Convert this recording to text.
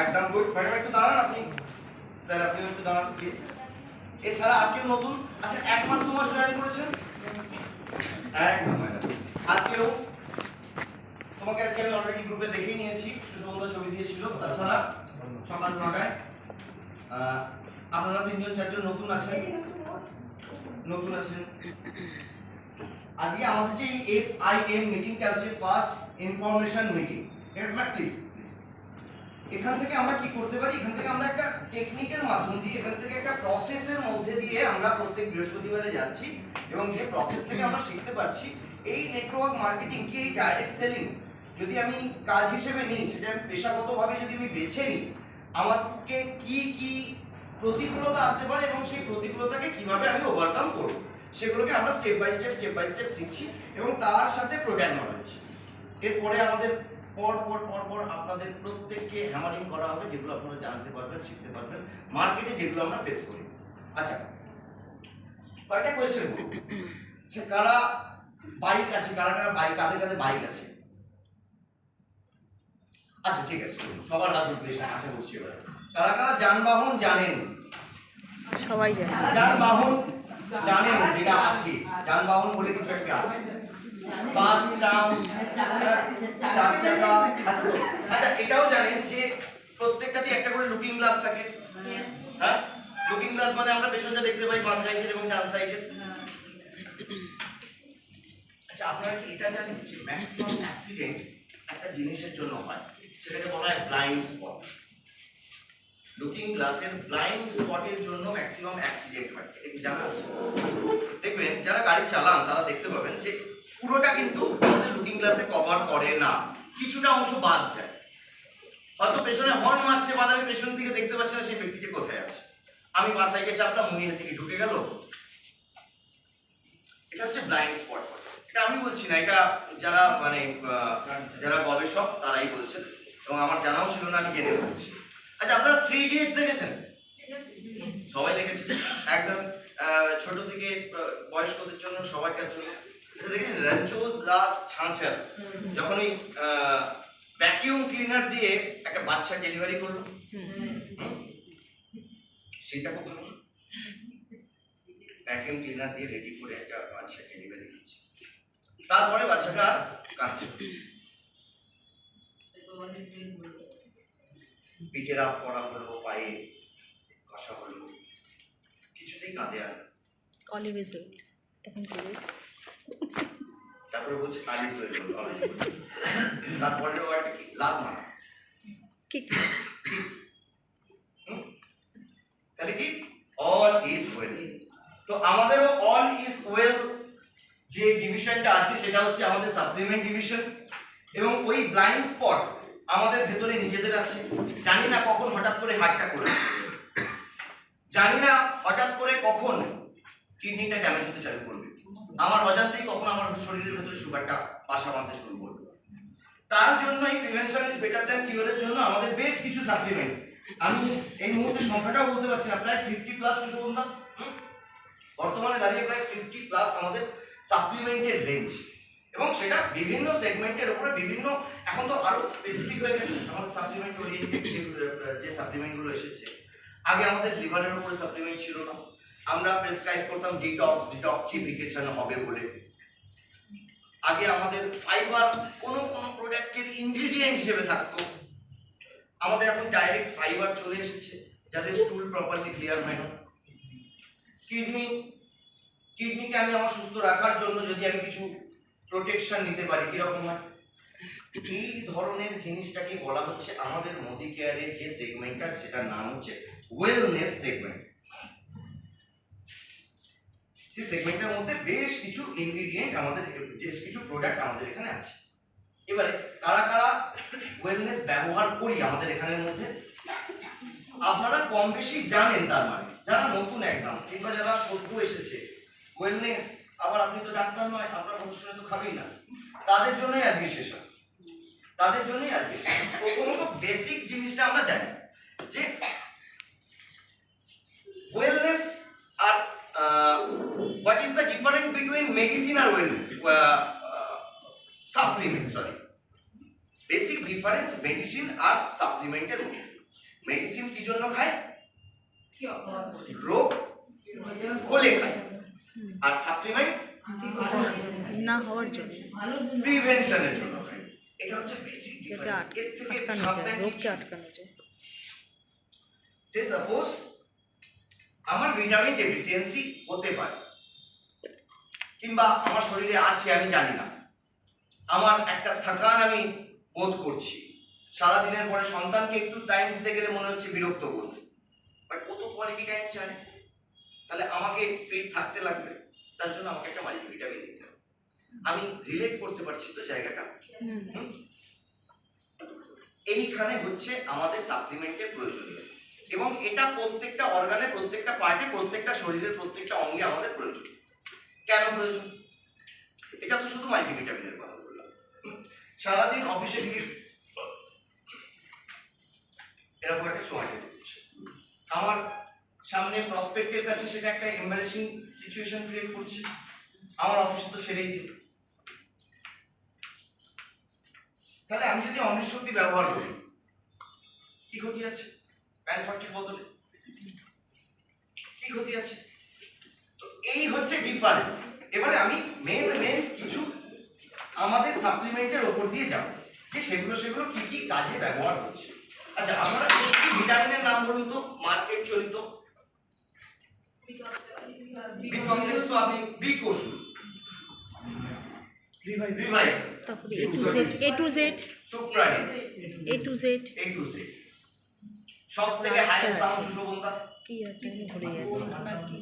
একদম good. Madam একটু দাঁড়ান আপনি, স্যার আপনি একটু দাঁড়ান প্লিজ। এছাড়া আর কেউ নতুন? আচ্ছা, 1 মাস 2 মাস জয়েন করেছেন? একদম ম্যাডাম। আর কেউ? তোমাকে আজকে আমি অলরেডি গ্রুপে দেখিয়ে নিয়েছি, সুষমতা ছবি দিয়েছিল। তাছাড়া সকাল 9টায় আপনারা 3 জন 4 জন নতুন আছেন। আজকে আমাদের যে FIM মিটিংটা হচ্ছে ফার্স্ট ইনফরমেশন মিটিং। এটা প্লিজ এখান থেকে আমরা কি করতে পারি, এখান থেকে আমরা একটা টেকনিকের মাধ্যম দিয়ে, এখান থেকে একটা প্রসেসের মধ্যে দিয়ে আমরা প্রত্যেক বৃহস্পতিবারে যাচ্ছি এবং যে প্রসেস থেকে আমরা শিখতে পারছি এই নেটওয়ার্ক মার্কেটিং কি, এই ডাইরেক্ট সেলিং যদি আমি কাজ হিসেবে নিই, সেটা আমি পেশাগতভাবে যদি আমি বেছে নিই, আমাকে কি কি প্রতিকূলতা আসতে পারে এবং সেই প্রতিকূলতাকে কিভাবে আমি ওভারকাম করব, সেগুলোকে আমরা স্টেপ বাই স্টেপ শিখছি এবং তার সাথে প্রোগ্রাম নলেজ। এরপরে আমাদের পর আপনাদের প্রত্যেককে হ্যামারিং করা হবে, যেগুলো আপনারা জানতে পারবেন, শিখতে পারবেন মার্কেটে যেগুলো আমরা ফেস করি। আচ্ছা, কয়টা কোয়েশ্চেন করব। আচ্ছা, কারা বাইক আছে, কারা বাইক, কাদের কাছে বাইক আছে? আচ্ছা ঠিক আছে, সবার হাত উঠবে, আশা করছি। এবার কারা যানবাহন জানেন? সবাই জানে। যানবাহন জানেন যেটা আছে, যানবাহন বলে কিছু একটা আছে, বাস, ট্রাম, 4 চাকা। আচ্ছা, এটাও জানেন যে প্রত্যেকটাতে একটা করে লুকিং গ্লাস থাকে। হ্যাঁ, লুকিং গ্লাস মানে আমরা পেছনটা দেখতে পাই, বাম সাইডের এবং ডান সাইডের। আচ্ছা, আপনারা কি এটা জানেন যে ম্যাক্সিমাম অ্যাক্সিডেন্ট একটা জিনিসের জন্য হয়, সেটাকে বলা হয় ব্লাইন্ড স্পট। লুকিং গ্লাসের ব্লাইন্ড স্পটের জন্য ম্যাক্সিমাম অ্যাক্সিডেন্ট হয়। এটা কি জানা আছে? দেখবেন যারা গাড়ি চালান তারা দেখতে পাবেন যে পুরোটা কিন্তু আমাদের লুকিং গ্লাসে কভার করে না, কিছুটা অংশ বাদ যায়। হয়তো পেছনে হর্ন মারছে, বাদ আমি পেছনের দিকে দেখতে পাচ্ছি না সেই ব্যক্তিটি কোথায় আছে। আমি বাঁ সাইডে চাপলাম, উনি হাতে কি ঢুকে গেল। এটা হচ্ছে ব্লাইন্ড স্পট। এটা আমি বলছি না, এটা যারা যারা গবেষক তারাই বলছেন এবং আমার জানাও ছিল না, আমি জেনে বলছি। আচ্ছা, আপনারা 3 ইডিয়টস দেখেছেন? সবাই দেখেছেন, একদম ছোট থেকে বয়স্কদের জন্য, সবাইকার জন্য। এটা দেখেছেন রঞ্জো দাস ছাঁচার যখন ওই ভ্যাকিউম ক্লিনার দিয়ে একটা বাচ্চা ডেলিভারি করলো, সেটা খুব ভালো। ভ্যাকিউম ক্লিনার দিয়ে রেডি করে একটা বাচ্চা ডেলিভারি দিচ্ছে, তারপরে বাচ্চাটা কাঁদছে, পিঠে রাপ করা হলো, পায়ে ঘষা হলো, কিছুতেই কাঁদে আর। অলিভিজ তখন করেছে। তারপরে বলছে কালিজ হয়ে গেল, তারপরে ওয়ার্ডটা কি, লাভ মারা, ঠিক। তাহলে কি অল ইজ ওয়েল। তো আমাদেরও অল ইজ ওয়েল যে ডিভিশনটা আছে সেটা হচ্ছে আমাদের সাপ্লিমেন্ট ডিভিশন। এবং ওই ব্লাইন্ড স্পট আমাদের ভেতরে নিজেদের আছে। জানি না কখন হঠাৎ করে হার্টটা করে, জানি না হঠাৎ করে কখন কিডনিটা ড্যামেজ হতে চালু করবে, আমার অজান্তেই কখন আমার শরীরের ভেতরে সুগারটা বাসা বাঁধতে শুরু করবে। তার জন্য এই প্রিভেনশন ইজ বেটার দ্যান কিউরের জন্য আমাদের বেশ কিছু সাপ্লিমেন্ট, আমি এই মুহূর্তে সংখ্যাটাও বলতে পারছি না, প্রায় 50+ সুষমতা বর্তমানে দাঁড়িয়ে প্রায় 50+ আমাদের সাপ্লিমেন্টের রেঞ্জ, এবং সেটা বিভিন্ন সেগমেন্টের উপরে বিভিন্ন, এখন তো আরো স্পেসিফিক হয়ে গেছে আমাদের সাপ্লিমেন্ট ওরিয়েন্টেড যে সাপ্লিমেন্টগুলো এসেছে। আগে আমাদের লিভারের উপরে সাপ্লিমেন্ট ছিল না, আমরা প্রেসক্রাইব করতাম ডিটক্সিফিকেশন হবে বলে। আগে আমাদের ফাইবার কোনো প্রোডাক্টের ইনগ্রেডিয়েন্ট হিসেবে থাকতো, আমাদের এখন ডাইরেক্ট ফাইবার চলে এসেছে যাদের স্টুল প্রপারলি ক্লিয়ার হয় না। কিডনিকে আমি আমার সুস্থ রাখার জন্য যদি আমি কিছু প্রোটেকশন নিতে পারি, কিরকম হয়? এই ধরনের জিনিসটাকে বলা হচ্ছে আমাদের মোদি কেয়ারে যে সেগমেন্টটা, সেটার নাম হচ্ছে ওয়েলনেস সেগমেন্ট। সেই সেগমেন্টের মধ্যে বেশ কিছু ইনগ্রেডিয়েন্ট, আমাদের বেশ কিছু প্রোডাক্ট আমাদের এখানে আছে। এবারে কারা ওয়েলনেস ব্যবহার করি আমাদের এখানের মধ্যে, আপনারা কম বেশি জানেন। তার মানে যারা নতুন একদম কিংবা যারা সদ্য এসেছে, ওয়েলনেস, আবার আপনি তো ডাক্তার নয়, আপনার কথা শুনে তো খাবেই না, তাদের জন্যই আজকে সেশন, তাদের জন্যই আজকে সেশন। প্রথমত বেসিক জিনিসটা আমরা জানি যে ওয়েলনেস আর what is the difference between medicine আর wellness, supplement, sorry, basic difference medicine আর সাপ্লিমেন্টের মধ্যে। মেডিসিন কি জন্য খায়? রোগ হলে খায়। আর সাপ্লিমেন্ট না হওয়ার জন্য, প্রিভেনশনের জন্য খায়। এটা হচ্ছে বেসিক যাতে ডিফারেন্স। এর থেকে আটকানো যায়, সাবধান রোগকে কিছু। আটকানো যায়। সে সাপোজ আমার ভিটামিন ডেফিসিয়েন্সি হতে পারে, কিংবা আমার শরীরে আছে আমি জানি না, আমার একটা থকান আমি বোধ করছি, সারাদিনের পরে সন্তানকে একটু টাইম দিতে গেলে মনে হচ্ছে বিরক্ত বোধ, বাট ও তো কোয়ালিটি টাইম চায়, তাহলে আমাকে ফিট থাকতে লাগবে, তার জন্য আমাকে একটা মাল্টিভিটামিন নিতে হবে। আমি রিলেট করতে পারছি তো জায়গাটা? হুম? এইখানে হচ্ছে আমাদের সাপ্লিমেন্টের প্রয়োজনীয়, এবং এটা প্রত্যেকটা অর্গানে, প্রত্যেকটা পার্টে, প্রত্যেকটা শরীরের প্রত্যেকটা অঙ্গে আমাদের প্রয়োজন। কেন প্রয়োজন? এটা তো শুধু মাল্টিভিটামিনের কথা বললাম। সারাদিন অফিসে গিয়ে এরকম একটা সময় যেতে হচ্ছে, আমার সামনে প্রসপেক্টের কাছে সেটা একটা এম্বারেসিং সিচুয়েশন ক্রিয়েট করছে, আমার অফিস তো ছেড়েই দিল। তাহলে আমি যদি অমৃত শক্তি ব্যবহার করি, কি ক্ষতি আছে? প্যান 40 বদলে কি ক্ষতি আছে? তো এই হচ্ছে ডিফারেন্স। এবারে আমি মেন কিছু আমাদের সাপ্লিমেন্টের ওপর দিয়ে যাব, যে সেগুলো কি কি কাজে ব্যবহার হচ্ছে। আচ্ছা, আপনারা কি ভিটামিনের নাম বলুন তো, মার্কেট চলিত। বি কমপ্লেক্স তো আপনি বি কোষুল, রিভাইভ, তারপরে A to Z, সুপ্রানিল, A to Z, A to Z, সব থেকে হাইয়েস্ট দাম সুশোভনতা কি একটা ভুলে যাচ্ছি।